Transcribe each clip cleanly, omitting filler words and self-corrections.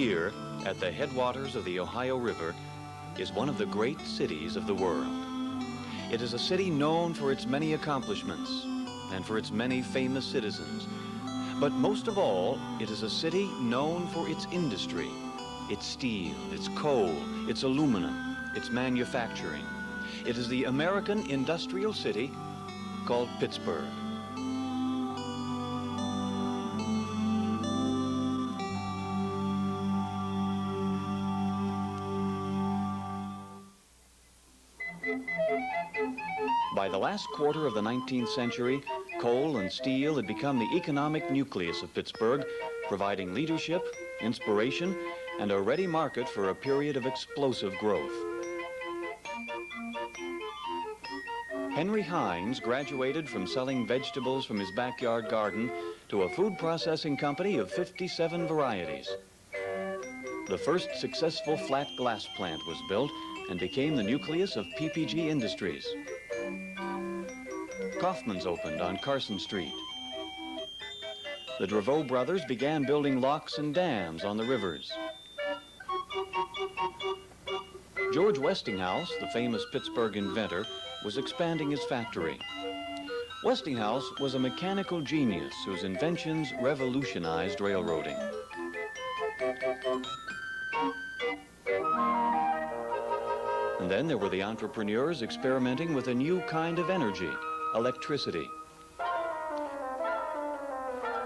Here, at the headwaters of the Ohio River, is one of the great cities of the world. It is a city known for its many accomplishments and for its many famous citizens. But most of all, it is a city known for its industry, its steel, its coal, its aluminum, its manufacturing. It is the American industrial city called Pittsburgh. By the last quarter of the 19th century, coal and steel had become the economic nucleus of Pittsburgh, providing leadership, inspiration, and a ready market for a period of explosive growth. Henry Hines graduated from selling vegetables from his backyard garden to a food processing company of 57 varieties. The first successful flat glass plant was built and became the nucleus of PPG Industries. Kaufman's opened on Carson Street. The Draveau brothers began building locks and dams on the rivers. George Westinghouse, the famous Pittsburgh inventor, was expanding his factory. Westinghouse was a mechanical genius whose inventions revolutionized railroading. And then there were the entrepreneurs experimenting with a new kind of energy, electricity.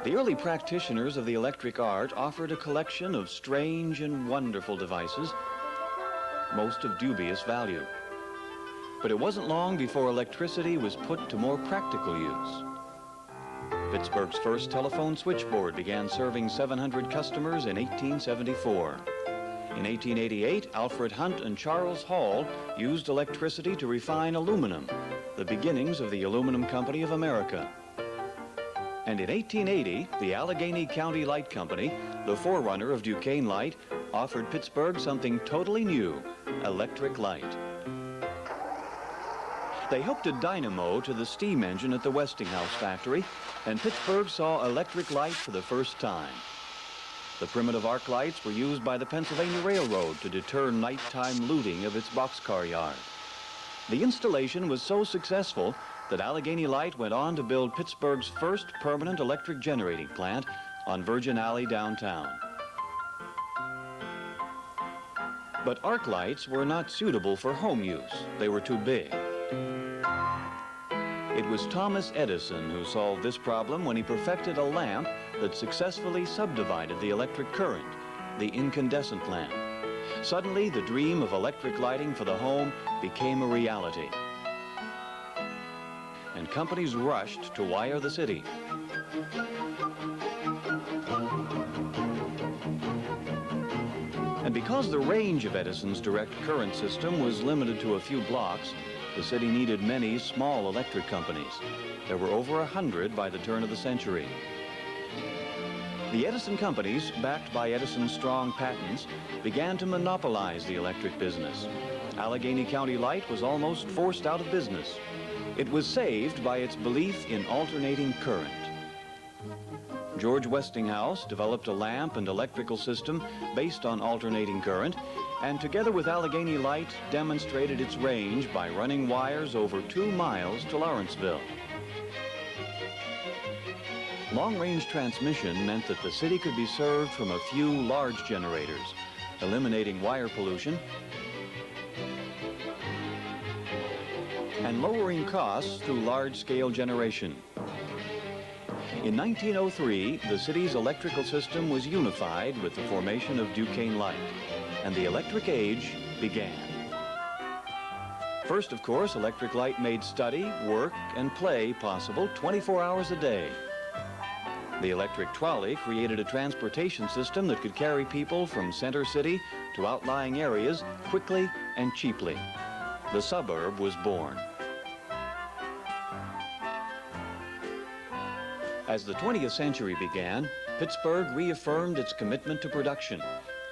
The early practitioners of the electric art offered a collection of strange and wonderful devices, most of dubious value. But it wasn't long before electricity was put to more practical use. Pittsburgh's first telephone switchboard began serving 700 customers in 1874. In 1888, Alfred Hunt and Charles Hall used electricity to refine aluminum, the beginnings of the Aluminum Company of America. And in 1880, the Allegheny County Light Company, the forerunner of Duquesne Light, offered Pittsburgh something totally new, electric light. They hooked a dynamo to the steam engine at the Westinghouse factory, and Pittsburgh saw electric light for the first time. The primitive arc lights were used by the Pennsylvania Railroad to deter nighttime looting of its boxcar yard. The installation was so successful that Allegheny Light went on to build Pittsburgh's first permanent electric generating plant on Virgin Alley downtown. But arc lights were not suitable for home use. They were too big. It was Thomas Edison who solved this problem when he perfected a lamp that successfully subdivided the electric current, the incandescent lamp. Suddenly, the dream of electric lighting for the home became a reality. And companies rushed to wire the city. And because the range of Edison's direct current system was limited to a few blocks, the city needed many small electric companies. There were over 100 by the turn of the century. The Edison companies, backed by Edison's strong patents, began to monopolize the electric business. Allegheny County Light was almost forced out of business. It was saved by its belief in alternating current. George Westinghouse developed a lamp and electrical system based on alternating current, and together with Allegheny Light demonstrated its range by running wires over 2 miles to Lawrenceville. Long-range transmission meant that the city could be served from a few large generators, eliminating wire pollution and lowering costs through large-scale generation. In 1903, the city's electrical system was unified with the formation of Duquesne Light, and the electric age began. First, of course, electric light made study, work, and play possible 24 hours a day. The electric trolley created a transportation system that could carry people from Center City to outlying areas quickly and cheaply. The suburb was born. As the 20th century began, Pittsburgh reaffirmed its commitment to production,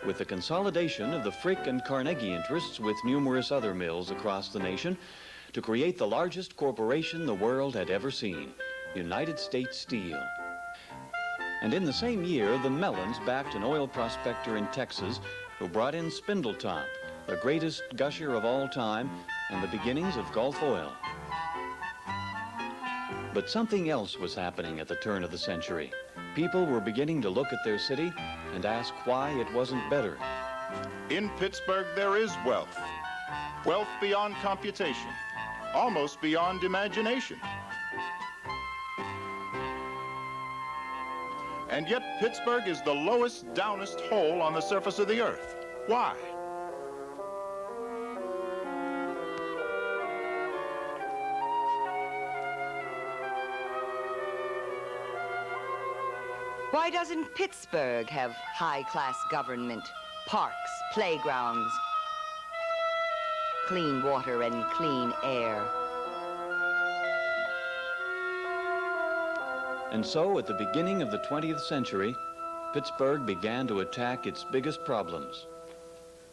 with the consolidation of the Frick and Carnegie interests with numerous other mills across the nation to create the largest corporation the world had ever seen, United States Steel. And in the same year, the Mellons backed an oil prospector in Texas who brought in Spindletop, the greatest gusher of all time and the beginnings of Gulf oil. But something else was happening at the turn of the century. People were beginning to look at their city and ask why it wasn't better. In Pittsburgh, there is wealth. Wealth beyond computation, almost beyond imagination. And yet Pittsburgh is the lowest, downest hole on the surface of the earth. Why? Why doesn't Pittsburgh have high-class government, parks, playgrounds, clean water and clean air? And so, at the beginning of the 20th century, Pittsburgh began to attack its biggest problems.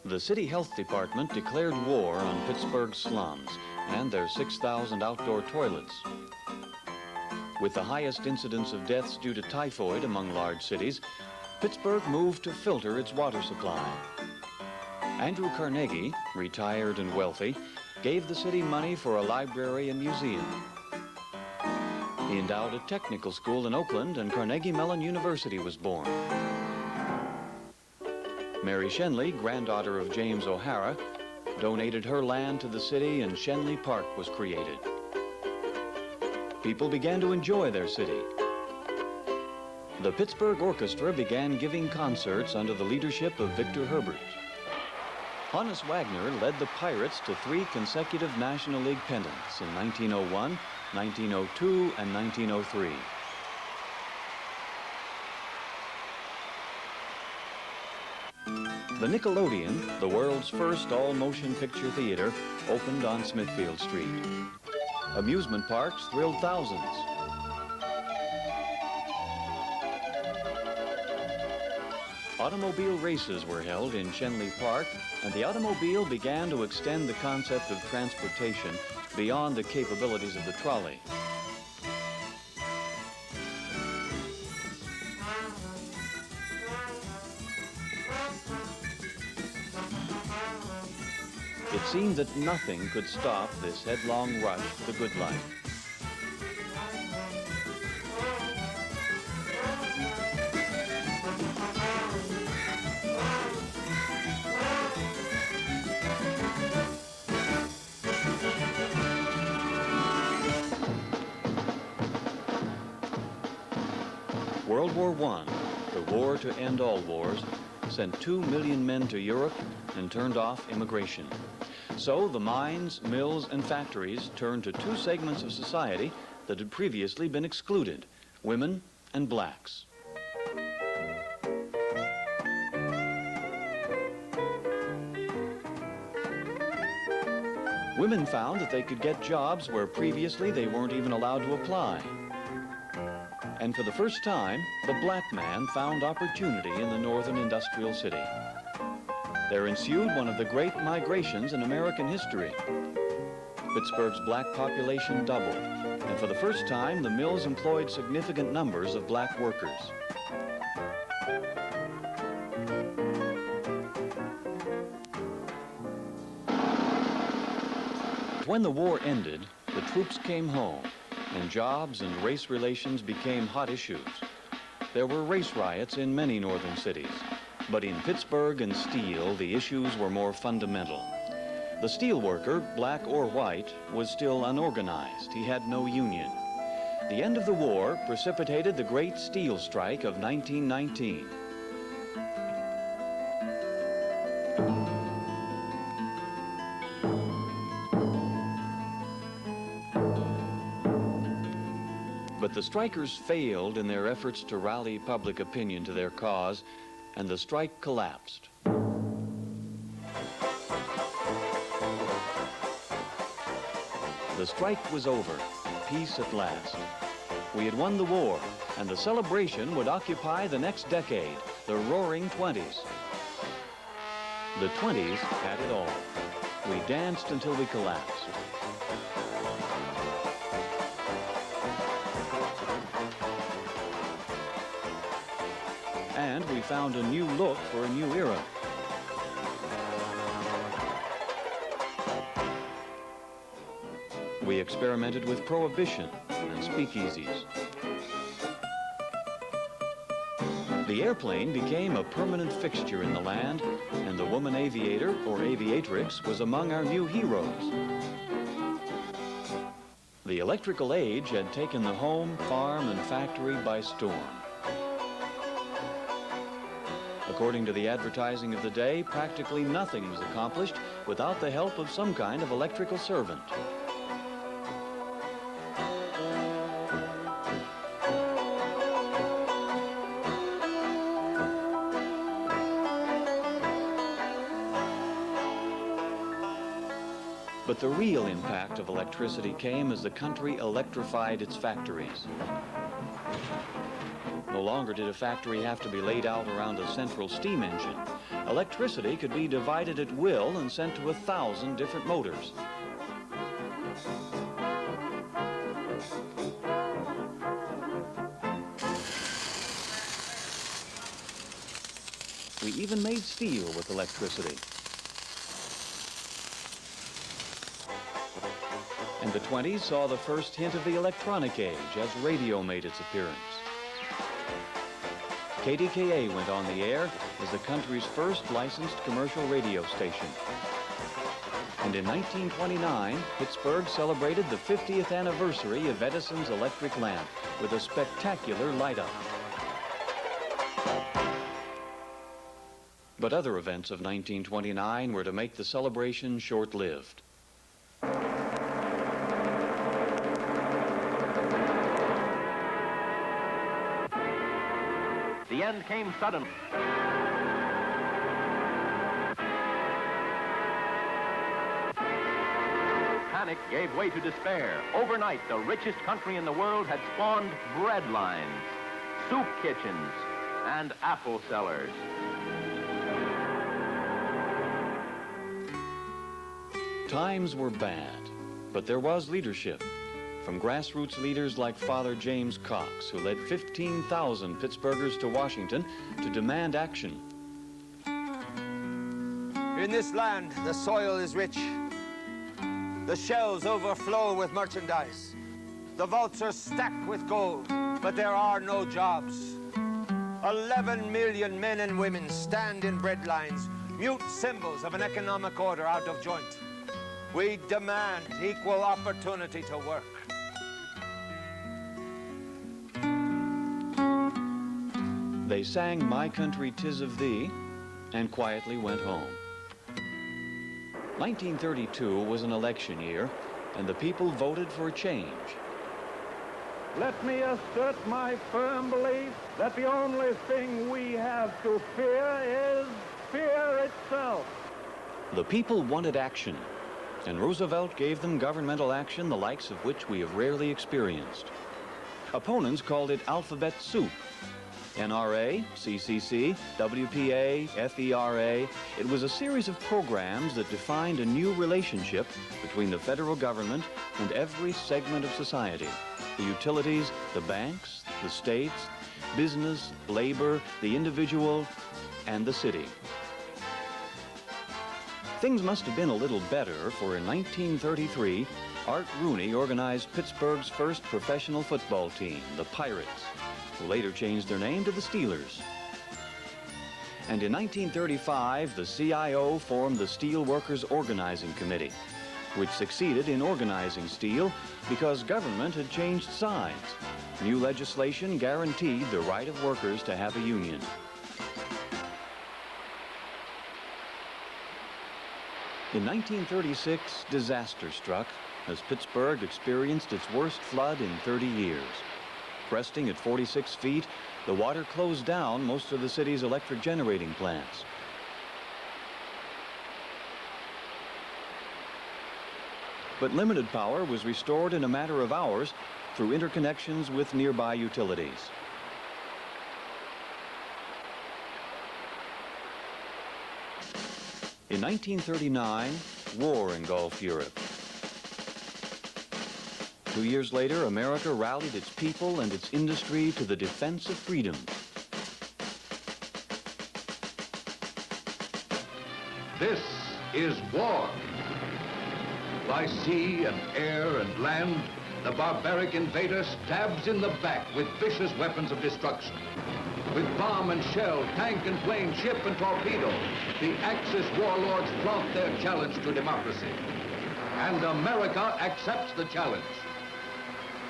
The city health department declared war on Pittsburgh's slums and their 6,000 outdoor toilets. With the highest incidence of deaths due to typhoid among large cities, Pittsburgh moved to filter its water supply. Andrew Carnegie, retired and wealthy, gave the city money for a library and museum. He endowed a technical school in Oakland, and Carnegie Mellon University was born. Mary Shenley, granddaughter of James O'Hara, donated her land to the city, and Shenley Park was created. People began to enjoy their city. The Pittsburgh Orchestra began giving concerts under the leadership of Victor Herbert. Hannes Wagner led the Pirates to 3 consecutive National League pennants in 1901, 1902, and 1903. The Nickelodeon, the world's first all-motion picture theater, opened on Smithfield Street. Amusement parks thrilled thousands. Automobile races were held in Shenley Park, and the automobile began to extend the concept of transportation beyond the capabilities of the trolley. It seemed that nothing could stop this headlong rush to the good life. World War I, the war to end all wars, sent 2 million men to Europe and turned off immigration. So the mines, mills, and factories turned to 2 segments of society that had previously been excluded, women and blacks. Women found that they could get jobs where previously they weren't even allowed to apply. And for the first time, the black man found opportunity in the northern industrial city. There ensued one of the great migrations in American history. Pittsburgh's black population doubled, and for the first time, the mills employed significant numbers of black workers. When the war ended, the troops came home, and jobs and race relations became hot issues. There were race riots in many northern cities. But in Pittsburgh and steel, the issues were more fundamental. The steel worker, black or white, was still unorganized. He had no union. The end of the war precipitated the Great Steel Strike of 1919. But the strikers failed in their efforts to rally public opinion to their cause, and the strike collapsed. The strike was over, peace at last. We had won the war, and the celebration would occupy the next decade, the Roaring '20s. The '20s had it all. We danced until we collapsed. found a new look for a new era. We experimented with prohibition and speakeasies. The airplane became a permanent fixture in the land, and the woman aviator, or aviatrix, was among our new heroes. The electrical age had taken the home, farm, and factory by storm. According to the advertising of the day, practically nothing was accomplished without the help of some kind of electrical servant. But the real impact of electricity came as the country electrified its factories. No longer did a factory have to be laid out around a central steam engine. Electricity could be divided at will and sent to 1,000 different motors. We even made steel with electricity. And the 20s saw the first hint of the electronic age as radio made its appearance. KDKA went on the air as the country's first licensed commercial radio station. And in 1929, Pittsburgh celebrated the 50th anniversary of Edison's electric lamp with a spectacular light-up. But other events of 1929 were to make the celebration short-lived. The end came suddenly. Panic gave way to despair. Overnight, the richest country in the world had spawned bread lines, soup kitchens, and apple sellers. Times were bad, but there was leadership. From grassroots leaders like Father James Cox, who led 15,000 Pittsburghers to Washington to demand action. In this land, the soil is rich. The shelves overflow with merchandise. The vaults are stacked with gold, but there are no jobs. 11 million men and women stand in bread lines, mute symbols of an economic order out of joint. We demand equal opportunity to work. They sang "My Country 'Tis of Thee" and quietly went home. 1932 was an election year, and the people voted for change. Let me assert my firm belief that the only thing we have to fear is fear itself. The people wanted action, and Roosevelt gave them governmental action the likes of which we have rarely experienced. Opponents called it alphabet soup. NRA, CCC, WPA, FERA. It was a series of programs that defined a new relationship between the federal government and every segment of society. The utilities, the banks, the states, business, labor, the individual, and the city. Things must have been a little better, for in 1933, Art Rooney organized Pittsburgh's first professional football team, the Pirates, who later changed their name to the Steelers. And in 1935, the CIO formed the Steel Workers Organizing Committee, which succeeded in organizing steel because government had changed sides. New legislation guaranteed the right of workers to have a union. In 1936, disaster struck as Pittsburgh experienced its worst flood in 30 years. Cresting at 46 feet, the water closed down most of the city's electric generating plants. But limited power was restored in a matter of hours through interconnections with nearby utilities. In 1939, war engulfed Europe. 2 years later, America rallied its people and its industry to the defense of freedom. This is war. By sea and air and land, the barbaric invader stabs in the back with vicious weapons of destruction. With bomb and shell, tank and plane, ship and torpedo, the Axis warlords flaunt their challenge to democracy. And America accepts the challenge.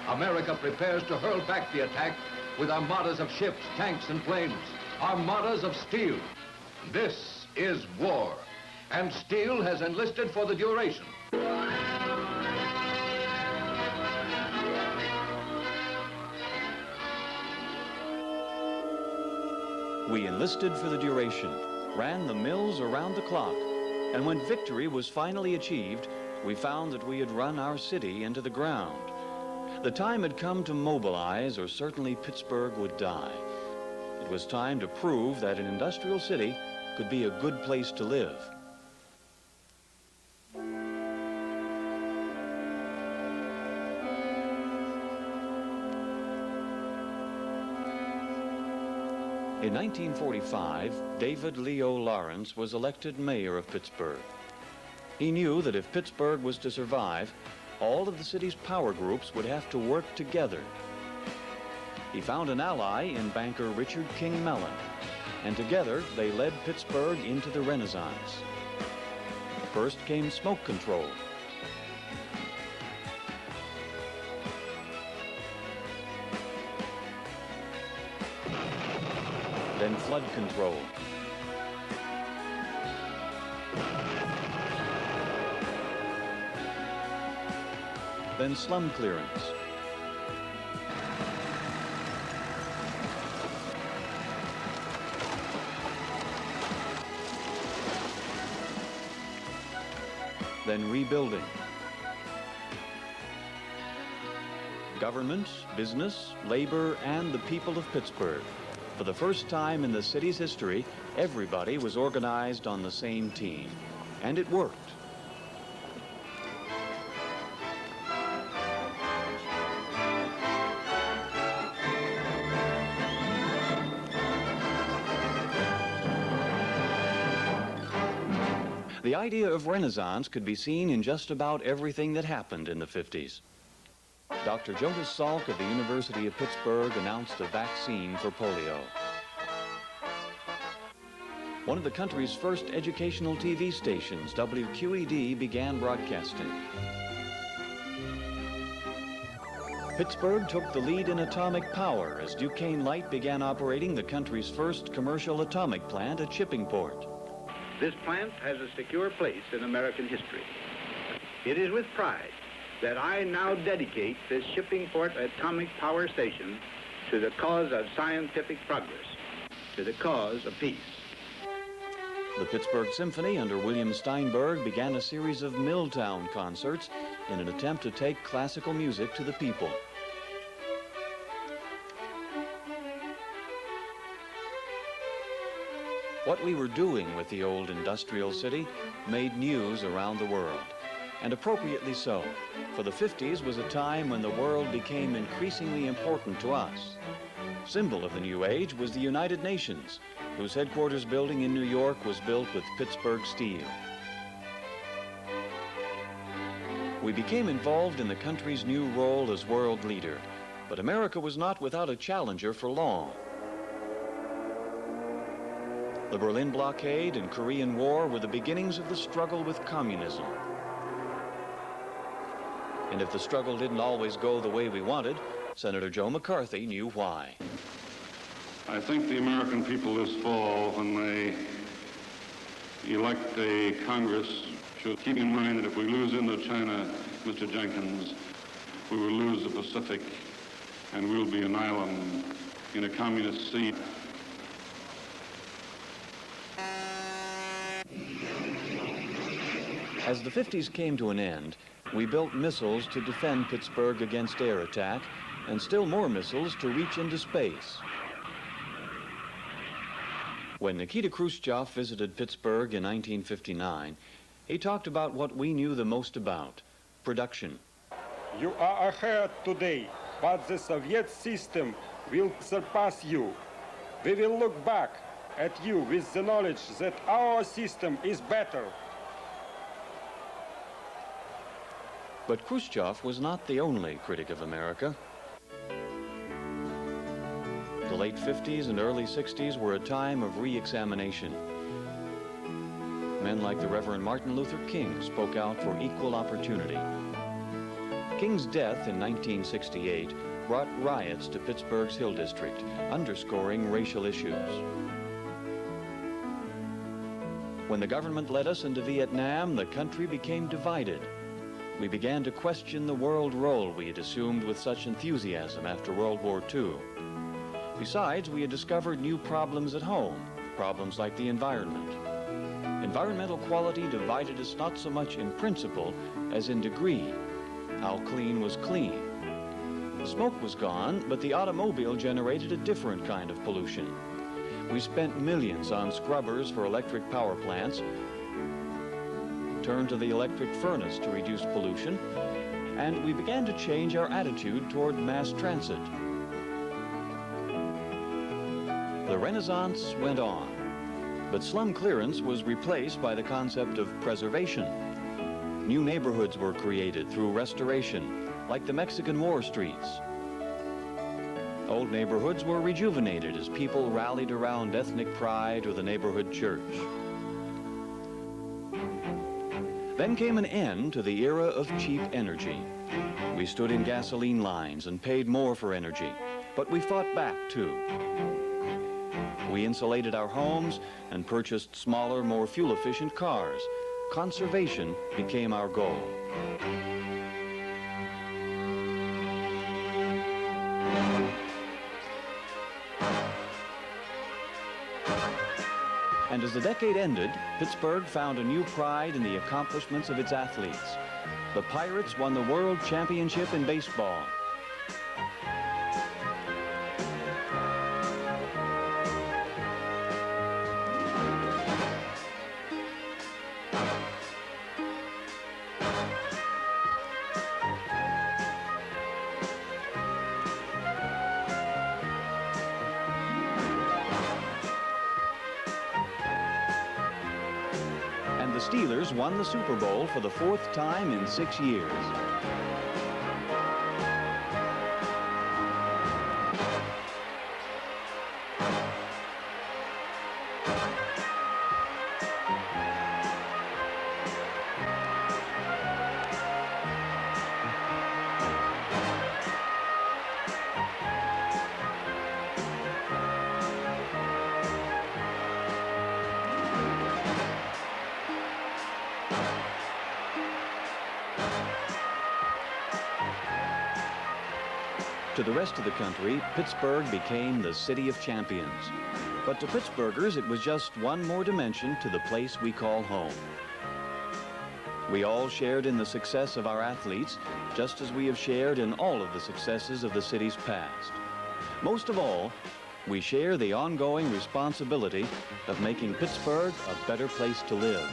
America prepares to hurl back the attack with armadas of ships, tanks, and planes, armadas of steel. This is war, and steel has enlisted for the duration. We enlisted for the duration, ran the mills around the clock, and when victory was finally achieved, we found that we had run our city into the ground. The time had come to mobilize, or certainly Pittsburgh would die. It was time to prove that an industrial city could be a good place to live. In 1945, David Leo Lawrence was elected mayor of Pittsburgh. He knew that if Pittsburgh was to survive, all of the city's power groups would have to work together. He found an ally in banker Richard King Mellon, and together they led Pittsburgh into the Renaissance. First came smoke control. Then flood control. Then slum clearance. Then rebuilding. Government, business, labor, and the people of Pittsburgh. For the first time in the city's history, everybody was organized on the same team, and it worked. The idea of Renaissance could be seen in just about everything that happened in the 50s. Dr. Jonas Salk of the University of Pittsburgh announced a vaccine for polio. One of the country's first educational TV stations, WQED, began broadcasting. Pittsburgh took the lead in atomic power as Duquesne Light began operating the country's first commercial atomic plant at Shippingport. This plant has a secure place in American history. It is with pride that I now dedicate this Shippingport atomic power station to the cause of scientific progress, to the cause of peace. The Pittsburgh Symphony under William Steinberg began a series of Milltown concerts in an attempt to take classical music to the people. What we were doing with the old industrial city made news around the world, and appropriately so, for the 50s was a time when the world became increasingly important to us. Symbol of the new age was the United Nations, whose headquarters building in New York was built with Pittsburgh steel. We became involved in the country's new role as world leader, but America was not without a challenger for long. The Berlin blockade and Korean War were the beginnings of the struggle with communism. And if the struggle didn't always go the way we wanted, Senator Joe McCarthy knew why. I think the American people this fall, when they elect a Congress, should keep in mind that if we lose Indochina, Mr. Jenkins, we will lose the Pacific, and we'll be an island in a communist sea. As the 50s came to an end, we built missiles to defend Pittsburgh against air attack, and still more missiles to reach into space. When Nikita Khrushchev visited Pittsburgh in 1959, he talked about what we knew the most about: production. You are ahead today, but the Soviet system will surpass you. We will look back at you with the knowledge that our system is better. But Khrushchev was not the only critic of America. The late 50s and early 60s were a time of re-examination. Men like the Reverend Martin Luther King spoke out for equal opportunity. King's death in 1968 brought riots to Pittsburgh's Hill District, underscoring racial issues. When the government led us into Vietnam, the country became divided. We began to question the world role we had assumed with such enthusiasm after World War II. Besides, we had discovered new problems at home, problems like the environment. Environmental quality divided us not so much in principle as in degree. How clean was clean? The smoke was gone, but the automobile generated a different kind of pollution. We spent millions on scrubbers for electric power plants, turned to the electric furnace to reduce pollution, and we began to change our attitude toward mass transit. The Renaissance went on, but slum clearance was replaced by the concept of preservation. New neighborhoods were created through restoration, like the Mexican War streets. Old neighborhoods were rejuvenated as people rallied around ethnic pride or the neighborhood church. Then came an end to the era of cheap energy. We stood in gasoline lines and paid more for energy, but we fought back too. We insulated our homes and purchased smaller, more fuel-efficient cars. Conservation became our goal. And as the decade ended, Pittsburgh found a new pride in the accomplishments of its athletes. The Pirates won the World Championship in baseball. And the Steelers won the Super Bowl for the 4th time in 6 years. To the rest of the country, Pittsburgh became the city of champions. But to Pittsburghers, it was just one more dimension to the place we call home. We all shared in the success of our athletes, just as we have shared in all of the successes of the city's past. Most of all, we share the ongoing responsibility of making Pittsburgh a better place to live.